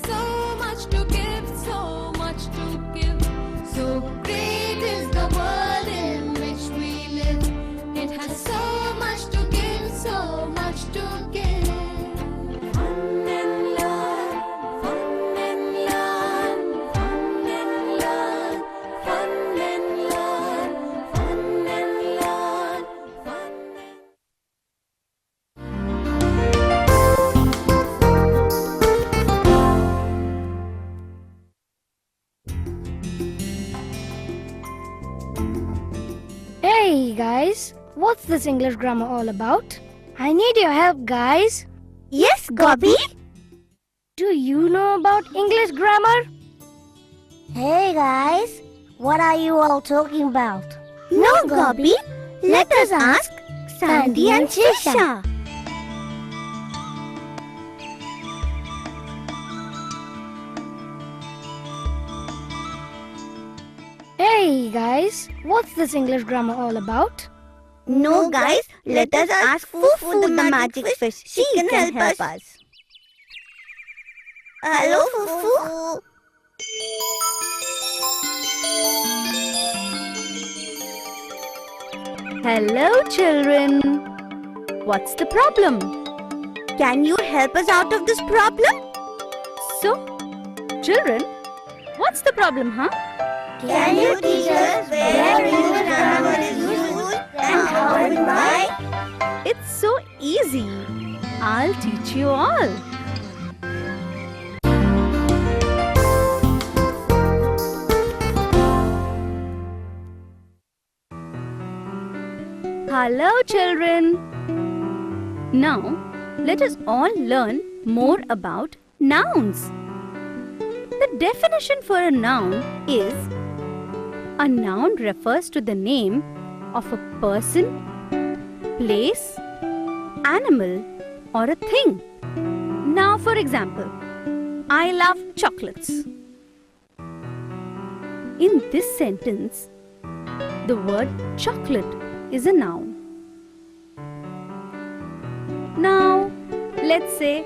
so much to give, so much to give. So great is the world in which we live. It has so much to give, so much to give. Fun and learn, fun and learn, fun and learn, fun and learn, fun and learn, fun and Hey guys, what's this English grammar all about? I need your help, guys. Yes, Gobby? Do you know about English grammar? Hey guys, what are you all talking about? No, Gobby. Let us ask Sandy and Shisha. Hey guys, what's this English grammar all about? No, guys, let us ask Fufu the magic fish. She can help us. Hello, Fufu. Hello, children. What's the problem? Can you help us out of this problem? So, children, what's the problem, huh? Can you teach us where English grammar is used and how and why? It's so easy. I'll teach you all. Hello, children. Now, let us all learn more about nouns. The definition for a noun is: a noun refers to the name of a person, place, animal, or a thing. Now, for example, I love chocolates. In this sentence, the word chocolate is a noun. Now, let's say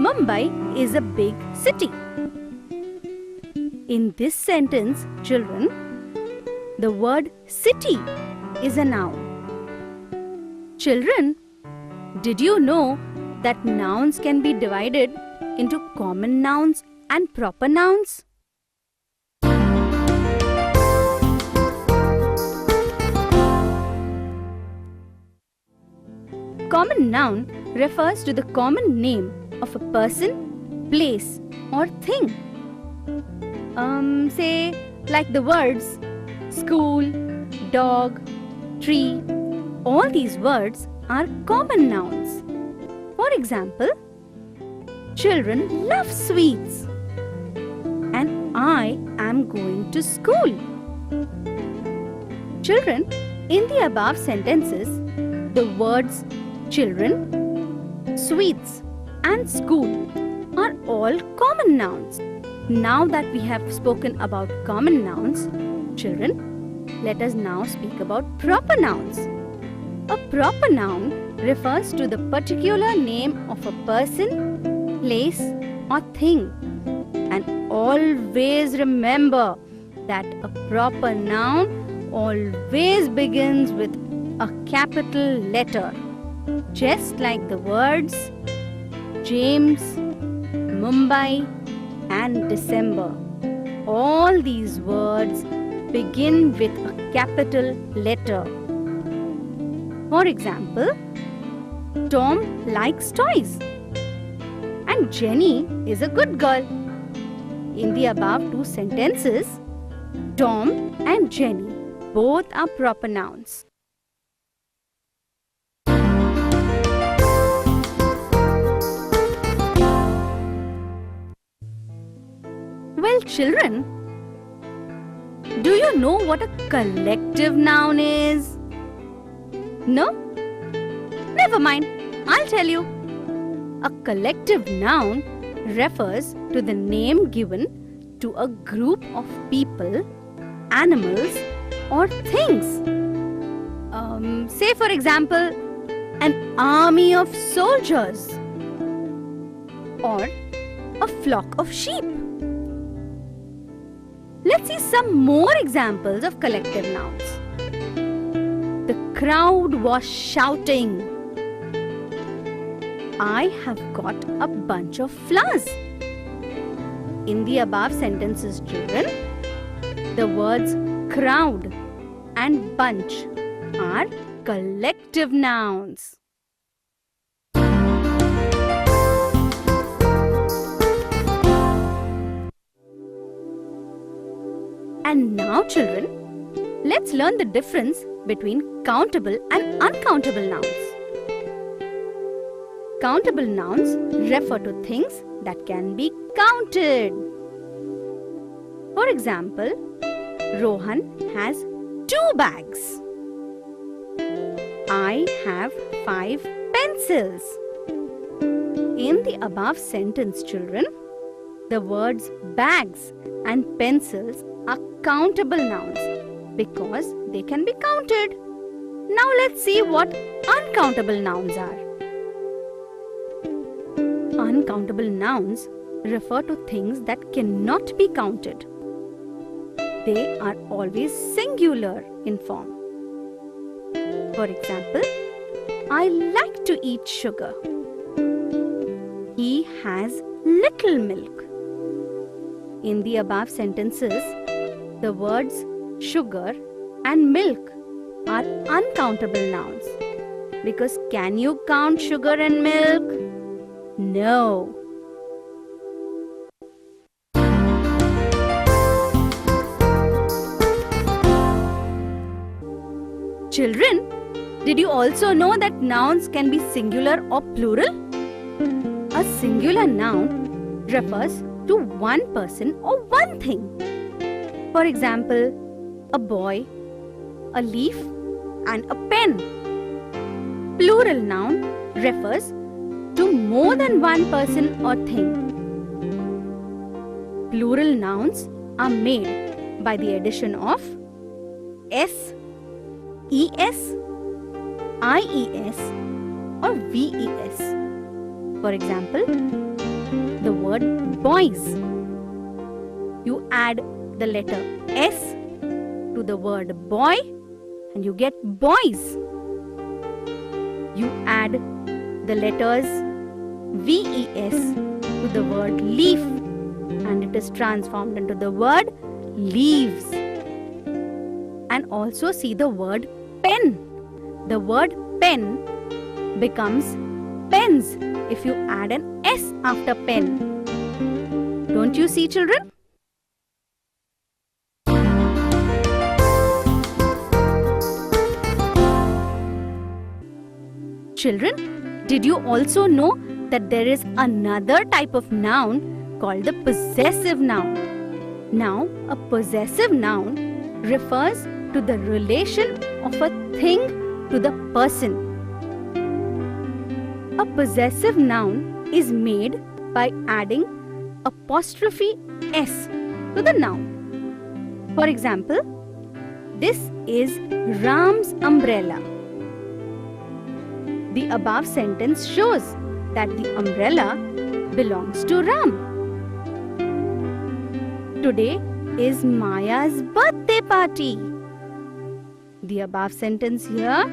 Mumbai is a big city. In this sentence, children, the word city is a noun. Children, did you know that nouns can be divided into common nouns and proper nouns? Common noun refers to the common name of a person, place, or thing. Say, like the words school, dog, tree. All these words are common nouns. For example, children love sweets, and I am going to school. Children, in the above sentences, the words children, sweets, and school are all common nouns. Now that we have spoken about common nouns, children, let us now speak about proper nouns. A proper noun refers to the particular name of a person, place, or thing. And always remember that a proper noun always begins with a capital letter. Just like the words James, Mumbai, and December. All these words begin with a capital letter. For example, Tom likes toys and Jenny is a good girl. In the above two sentences, Tom and Jenny both are proper nouns. Well, children, do you know what a collective noun is? No? Never mind, I'll tell you. A collective noun refers to the name given to a group of people, animals, or things. Say, for example, an army of soldiers, or a flock of sheep. Let's see some more examples of collective nouns. The crowd was shouting. I have got a bunch of flowers. In the above sentences, children, the words crowd and bunch are collective nouns. And now, children, let's learn the difference between countable and uncountable nouns. Countable nouns refer to things that can be counted. For example, Rohan has 2 bags. I have 5 pencils. In the above sentence, children, the words bags and pencils are countable nouns because they can be counted. Now let's see what uncountable nouns are. Uncountable nouns refer to things that cannot be counted. They are always singular in form. For example, I like to eat sugar. He has little milk. In the above sentences, the words sugar and milk are uncountable nouns because can you count sugar and milk? No. Children, did you also know that nouns can be singular or plural? A singular noun refers to one person or one thing. For example, a boy, a leaf, and a pen. Plural noun refers to more than one person or thing. Plural nouns are made by the addition of s, es, ies, or ves. For example, the word boys. You add the letter s to the word boy and you get boys. You add the letters ves to the word leaf and it is transformed into the word leaves. And also see the word pen. The word pen becomes pens if you add an s after pen. Don't you see, children? Children, did you also know that there is another type of noun called the possessive noun? Now, a possessive noun refers to the relation of a thing to the person. A possessive noun is made by adding apostrophe s to the noun. For example, this is Ram's umbrella. The above sentence shows that the umbrella belongs to Ram. Today is Maya's birthday party. The above sentence here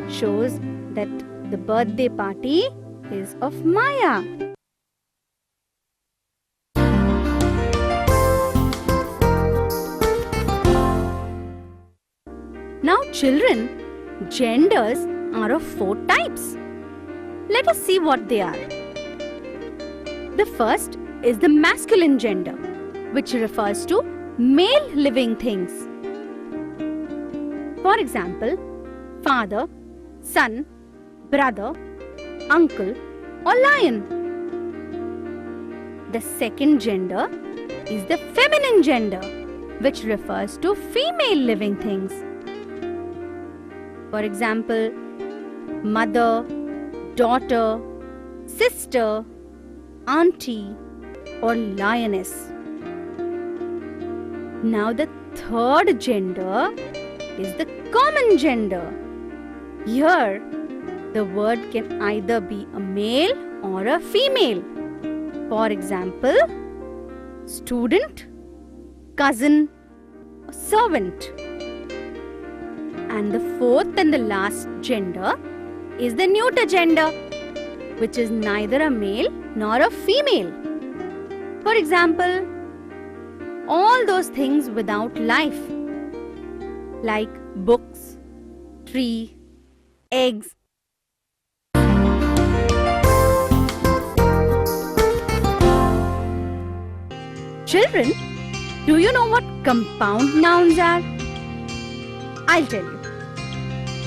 shows that the birthday party is of Maya. Now, children, genders are of 4 types. Let us see what they are. The first is the masculine gender, which refers to male living things. For example, father, son, brother, uncle, or lion. The second gender is the feminine gender, which refers to female living things. For example, mother, daughter, sister, auntie, or lioness. Now the third gender is the common gender. Here, the word can either be a male or a female. For example, student, cousin, servant. And the fourth and the last gender is the neuter gender, which is neither a male nor a female. For example, all those things without life, like books, tree, eggs. Children, do you know what compound nouns are? I'll tell you.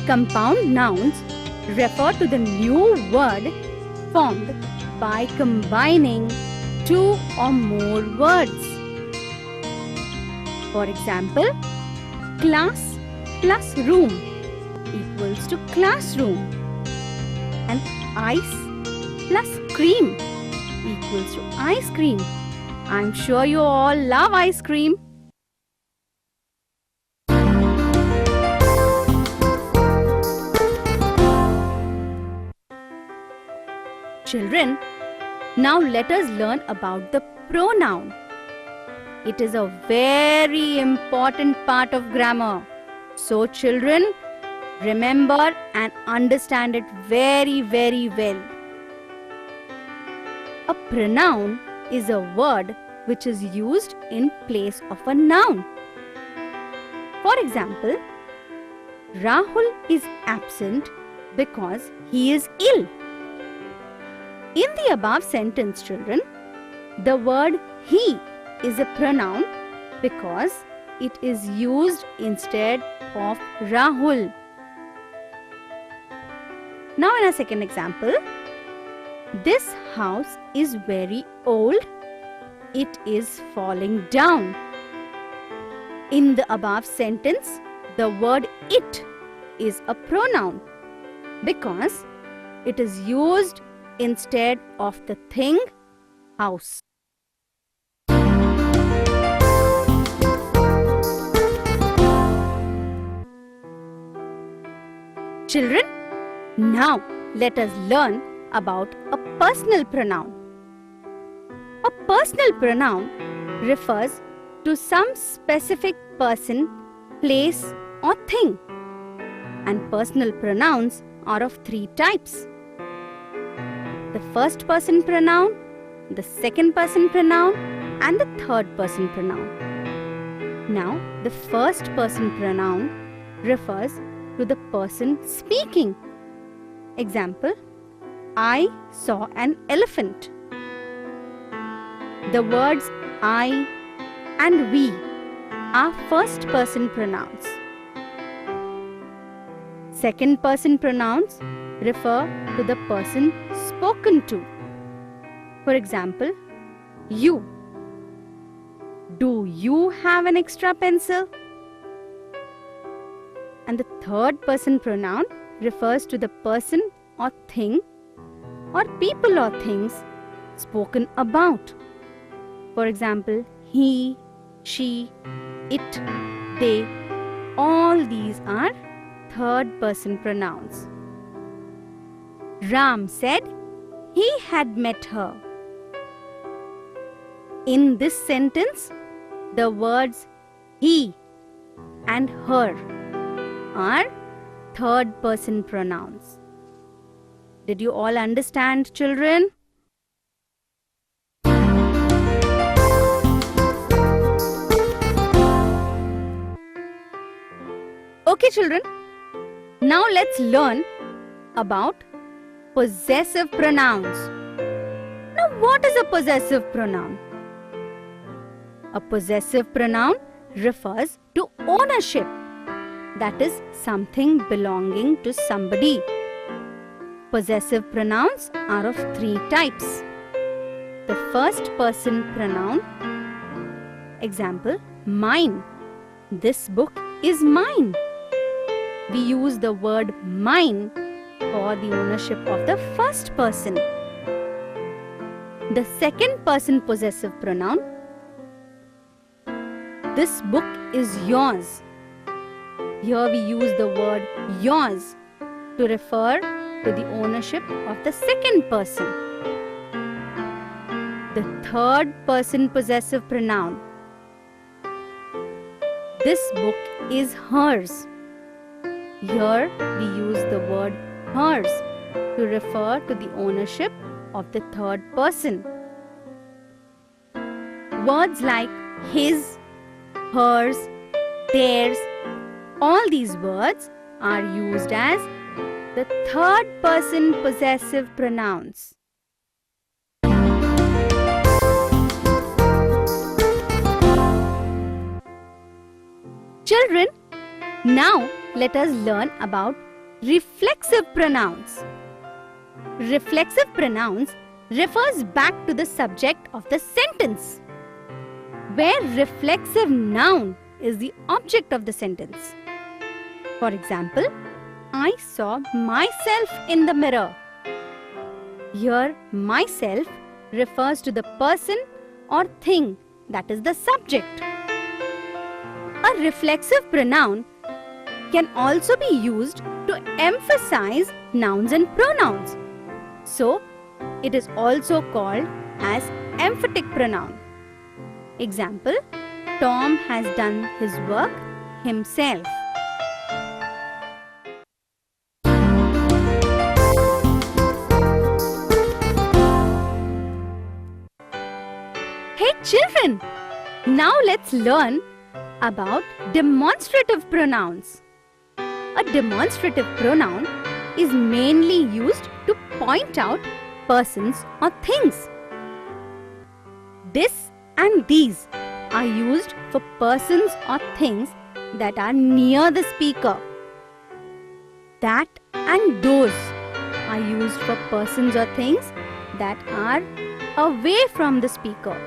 Compound nouns refer to the new word formed by combining two or more words. For example, class plus room equals to classroom, and ice plus cream equals to ice cream. I'm sure you all love ice cream. Children, now let us learn about the pronoun. It is a very important part of grammar. So children, remember and understand it very, very well. A pronoun is a word which is used in place of a noun. For example, Rahul is absent because he is ill. In the above sentence, children, the word he is a pronoun because it is used instead of Rahul. Now in our second example, this house is very old. It is falling down. In the above sentence, the word it is a pronoun because it is used instead of the thing house. Children, now let us learn about a personal pronoun. A personal pronoun refers to some specific person, place or thing. And personal pronouns are of three types: the first person pronoun, the second person pronoun, and the third person pronoun. Now, the first person pronoun refers to the person speaking. Example, I saw an elephant. The words I and we are first person pronouns. Second person pronouns refer to the person spoken to. For example, you. Do you have an extra pencil? And the third person pronoun refers to the person or thing or people or things spoken about. For example, he, she, it, they. All these are third person pronouns. Ram said he had met her. In this sentence, the words he and her are third person pronouns. Did you all understand, children? Okay, children. Now let's learn about possessive pronouns. Now, what is a possessive pronoun? A possessive pronoun refers to ownership. That is, something belonging to somebody. Possessive pronouns are of three types. The first person pronoun. Example, mine. This book is mine. We use the word mine for the ownership of the first person. The second person possessive pronoun. This book is yours. Here we use the word yours to refer to the ownership of the second person. the third person possessive pronoun. This book is hers. Here we use the word hers to refer to the ownership of the third person. Words like his, hers, theirs, all these words are used as the third person possessive pronouns. Children, now let us learn about reflexive pronouns. Reflexive pronouns refers back to the subject of the sentence, where reflexive noun is the object of the sentence. For example, I saw myself in the mirror. Here, myself refers to the person or thing that is the subject. A reflexive pronoun can also be used to emphasize nouns and pronouns. So, it is also called as emphatic pronoun. Example, Tom has done his work himself. Hey children, now let's learn about demonstrative pronouns. A demonstrative pronoun is mainly used to point out persons or things. This and these are used for persons or things that are near the speaker. That and those are used for persons or things that are away from the speaker.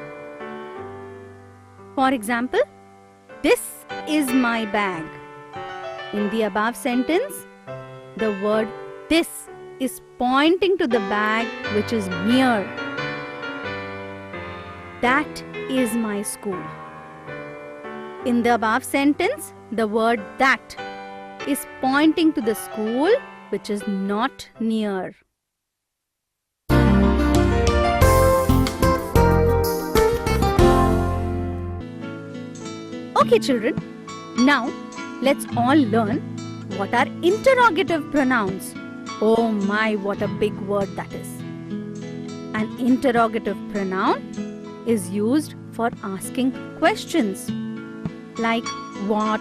For example, this is my bag. In the above sentence, the word this is pointing to the bag which is near. That is my school. In the above sentence, the word that is pointing to the school which is not near. Okay children, now let's all learn what are interrogative pronouns. Oh my, what a big word that is. An interrogative pronoun is used for asking questions like what,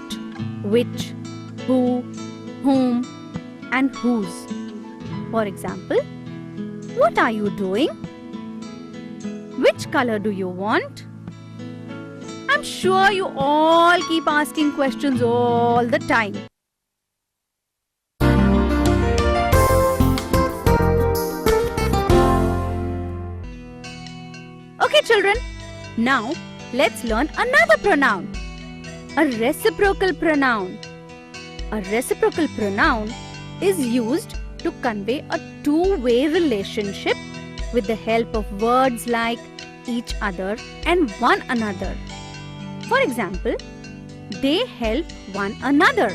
which, who, whom and whose. For example, what are you doing? Which color do you want? I'm sure you all keep asking questions all the time. Okay children, now let's learn another pronoun. A reciprocal pronoun. A reciprocal pronoun is used to convey a two-way relationship with the help of words like each other and one another. For example, they help one another.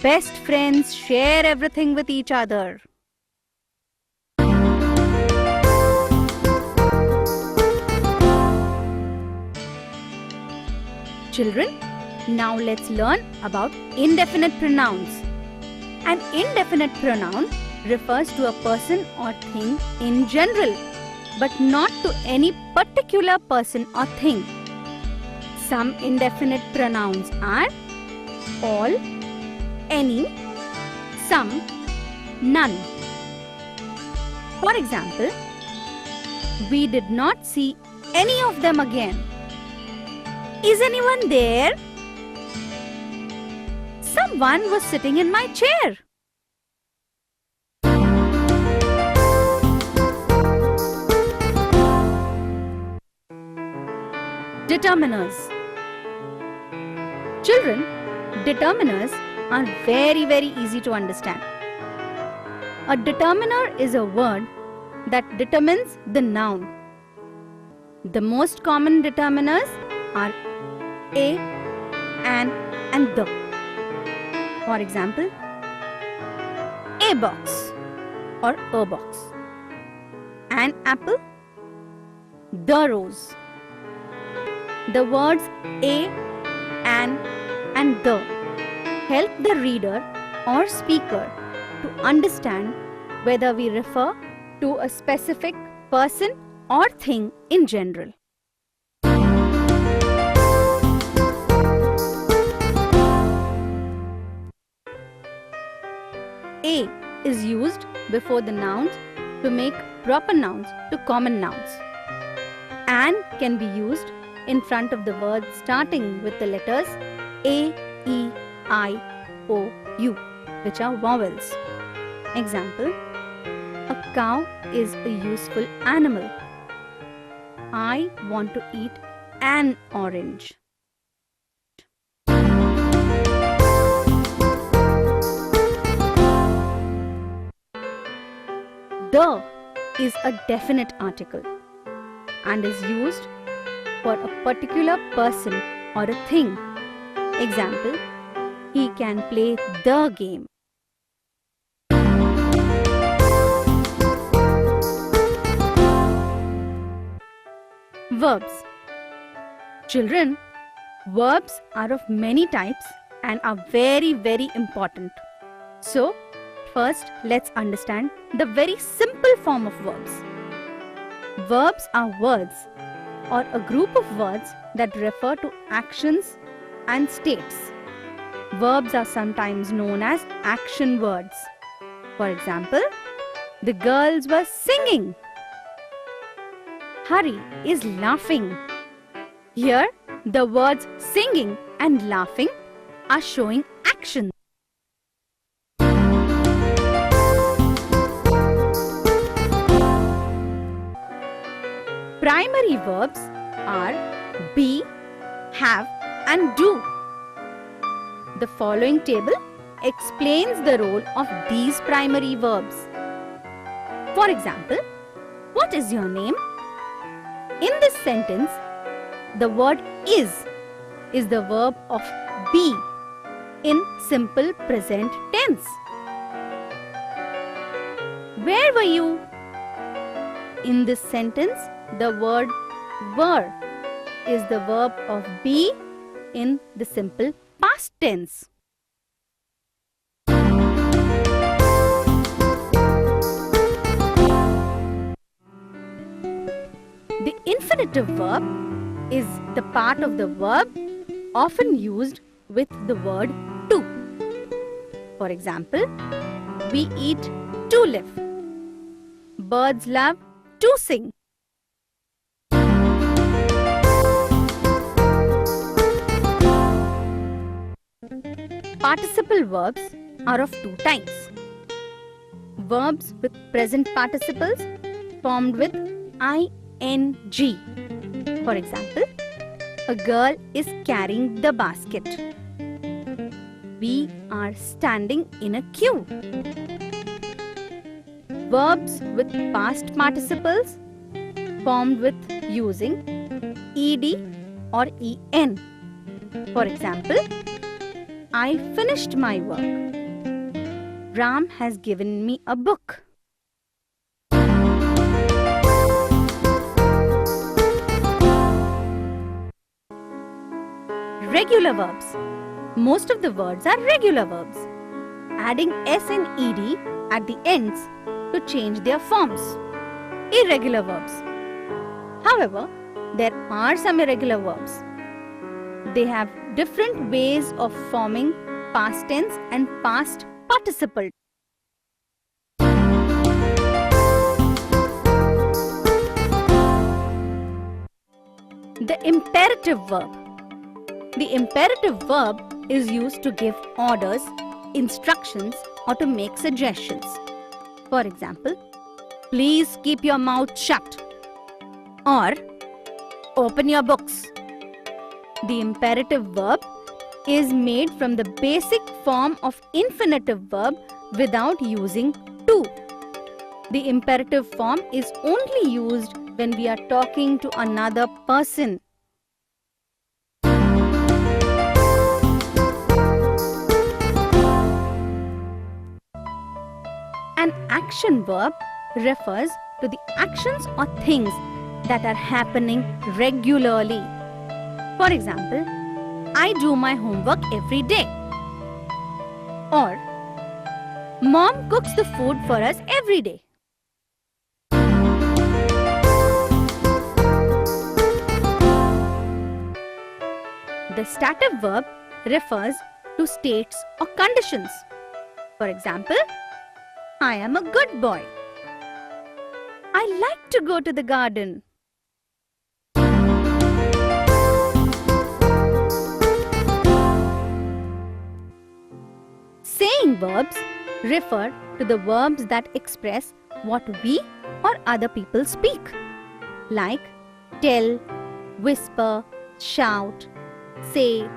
Best friends share everything with each other. Children, now let's learn about indefinite pronouns. An indefinite pronoun refers to a person or thing in general, but not to any particular person or thing. Some indefinite pronouns are all, any, some, none. For example, we did not see any of them again. Is anyone there? Someone was sitting in my chair. Determiners. Children, determiners are very easy to understand. A determiner is a word that determines the noun. The most common determiners are a, an and the. For example, a box or a box, an apple the rose. The words a, an, and the help the reader or speaker to understand whether we refer to a specific person or thing in general. A is used before the nouns to make proper nouns to common nouns. An can be used in front of the words starting with the letters A, E, I, O, U, which are vowels. Example: a cow is a useful animal. I want to eat an orange. The is a definite article and is used for a particular person or a thing. Example: he can play the game. Verbs. Children, verbs are of many types and are very, very important. So, first let's understand the very simple form of verbs. Verbs are words or a group of words that refer to actions and states. Verbs are sometimes known as action words. For example, the girls were singing. Hari is laughing. Here, the words singing and laughing are showing action. Primary verbs are be, have, and do. The following table explains the role of these primary verbs. For example, what is your name? In this sentence, the word is the verb of be in simple present tense. Where were you? In this sentence, the word were is the verb of be in the simple past tense. The infinitive verb is the part of the verb often used with the word to. For example, we eat to live. Birds love to sing. Participle verbs are of two types. Verbs with present participles formed with ing. For example, a girl is carrying the basket. We are standing in a queue. Verbs with past participles formed with using ed or en. For example, I finished my work. Ram has given me a book. Regular verbs. Most of the words are regular verbs, adding s and ed at the ends to change their forms. Irregular verbs. However, there are some irregular verbs. They have different ways of forming past tense and past participle. The imperative verb. The imperative verb is used to give orders, instructions, or to make suggestions. For example, please keep your mouth shut, or open your books. The imperative verb is made from the basic form of infinitive verb without using to. The imperative form is only used when we are talking to another person. An action verb refers to the actions or things that are happening regularly. For example, I do my homework every day. Or, Mom cooks the food for us every day. The stative verb refers to states or conditions. For example, I am a good boy. I like to go to the garden. Saying verbs refer to the verbs that express what we or other people speak, like tell, whisper, shout, say,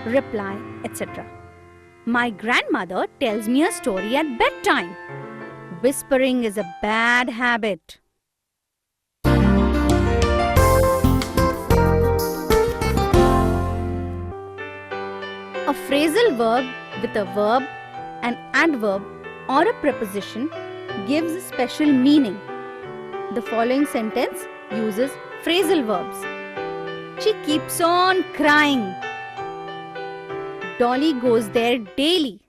reply, etc. My grandmother tells me a story at bedtime. Whispering is a bad habit. A phrasal verb with a verb, an adverb, or a preposition gives a special meaning. The following sentence uses phrasal verbs. She keeps on crying. Dolly goes there daily.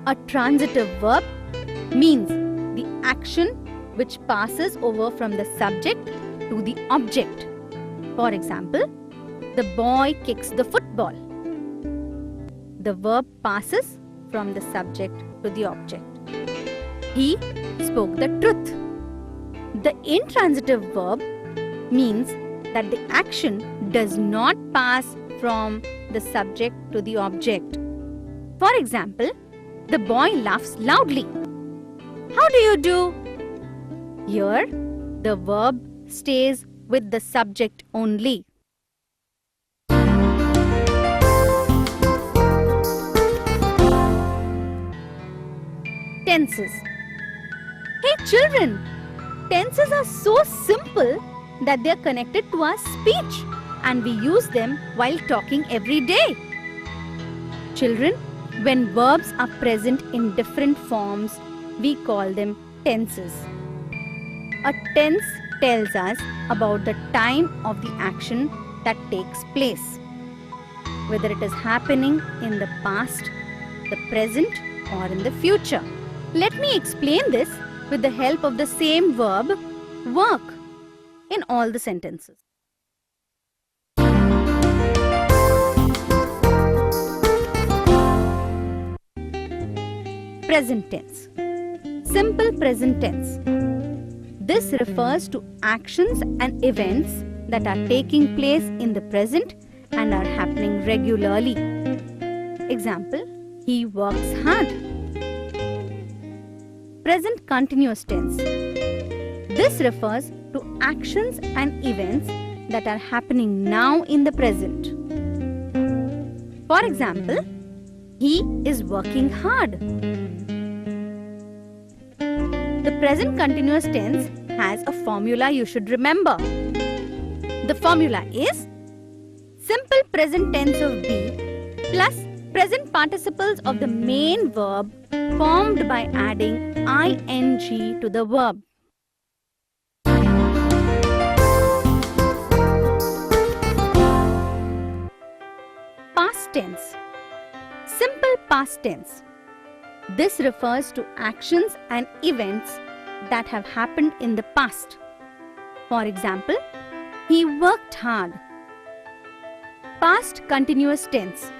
A transitive verb means the action which passes over from the subject to the object. For example, the boy kicks the football. The verb passes from the subject to the object. He spoke the truth. The intransitive verb means that the action does not pass from the subject to the object. For example, the boy laughs loudly. How do you do? Here, the verb stays with the subject only. Tenses. Hey children, tenses are so simple that they are connected to our speech and we use them while talking every day. Children, when verbs are present in different forms, we call them tenses. A tense tells us about the time of the action that takes place, whether it is happening in the past, the present, or in the future. Let me explain this with the help of the same verb, work, in all the sentences. Present tense. Simple present tense. This refers to actions and events that are taking place in the present and are happening regularly. Example, he works hard. Present continuous tense. This refers to actions and events that are happening now in the present. For example, he is working hard. The present continuous tense has a formula you should remember. The formula is simple present tense of be plus present participles of the main verb formed by adding ing to the verb. Past tense. Simple past tense. This refers to actions and events that have happened in the past. For example, he worked hard. Past continuous tense.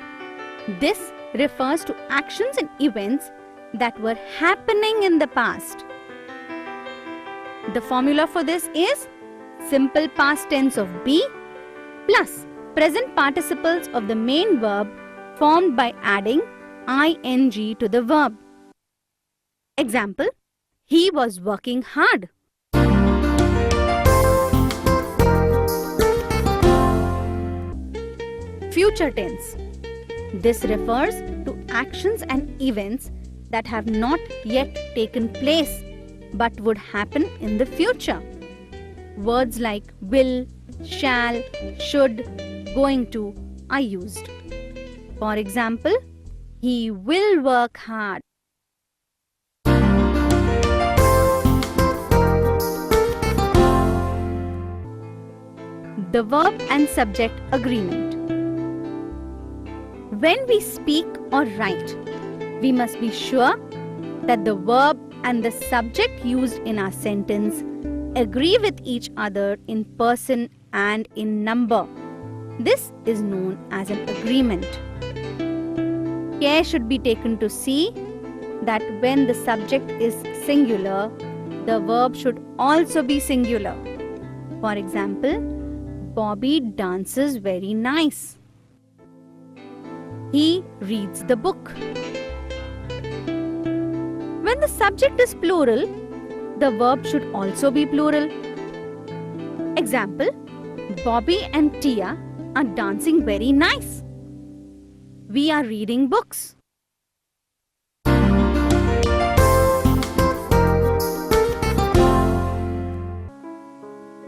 This refers to actions and events that were happening in the past. The formula for this is simple past tense of be plus present participles of the main verb formed by adding ing to the verb. Example, he was working hard. Future tense. This refers to actions and events that have not yet taken place but would happen in the future. Words like will, shall, should, going to are used. For example, He will work hard. The verb and subject agreement. When we speak or write, we must be sure that the verb and the subject used in our sentence agree with each other in person and in number. This is known as an agreement. Care should be taken to see that when the subject is singular, the verb should also be singular. For example, Bobby dances very nice. He reads the book. When the subject is plural, the verb should also be plural. Example, Bobby and Tia are dancing very nice. We are reading books.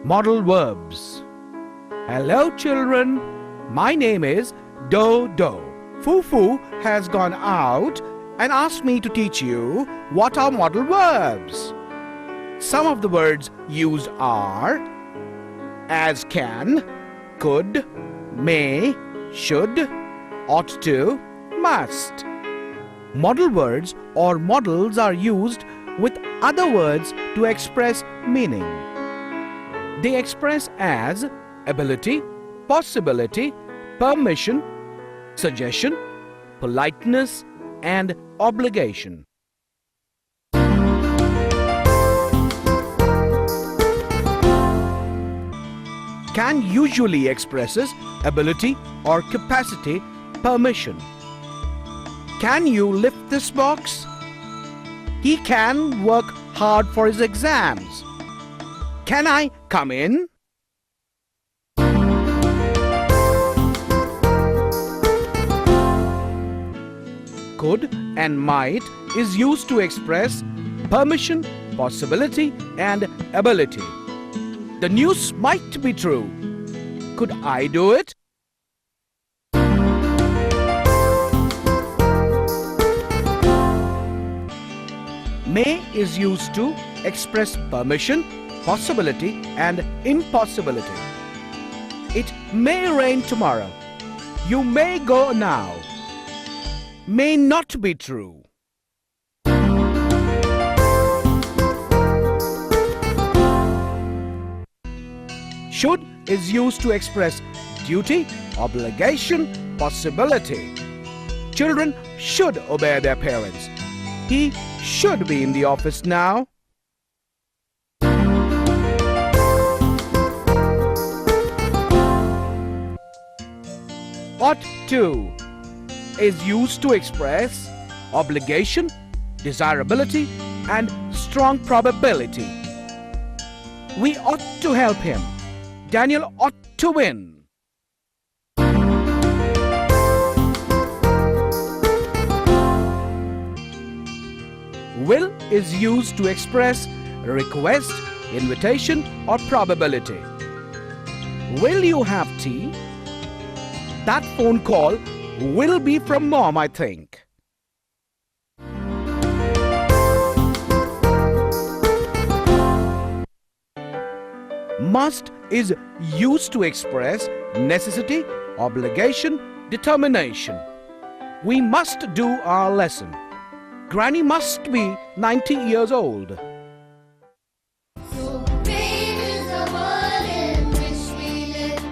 Model verbs. Hello children, my name is Dodo. Fufu has gone out and asked me to teach you what are model verbs. Some of the words used are as can, could, may, should, ought to, must. Model words or models are used with other words to express meaning. They express as ability, possibility, permission, suggestion, politeness, and obligation. Can usually expresses ability or capacity, permission. Can you lift this box? He can work hard for his exams. Can I come in? Could and might is used to express permission, possibility, and ability. The news might be true. Could I do it? May is used to express permission, possibility, and impossibility. It may rain tomorrow. You may go now. May not be true. Should is used to express duty, obligation, possibility. Children should obey their parents. He should be in the office now. Ought to is used to express obligation, desirability, and strong probability. We ought to help him. Daniel ought to win. Will is used to express request, invitation, or probability. Will you have tea? That phone call will be from Mom, I think. Must is used to express necessity, obligation, determination. We must do our lesson. Granny must be 90 years old. So great is the world in which we live.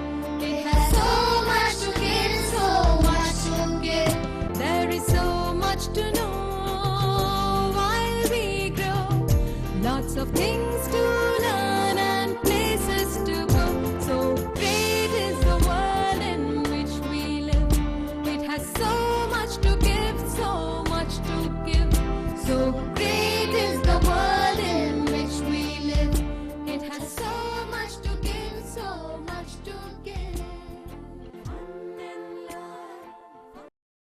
It has so much to give, so much to give. There is so much to know while we grow. Lots of things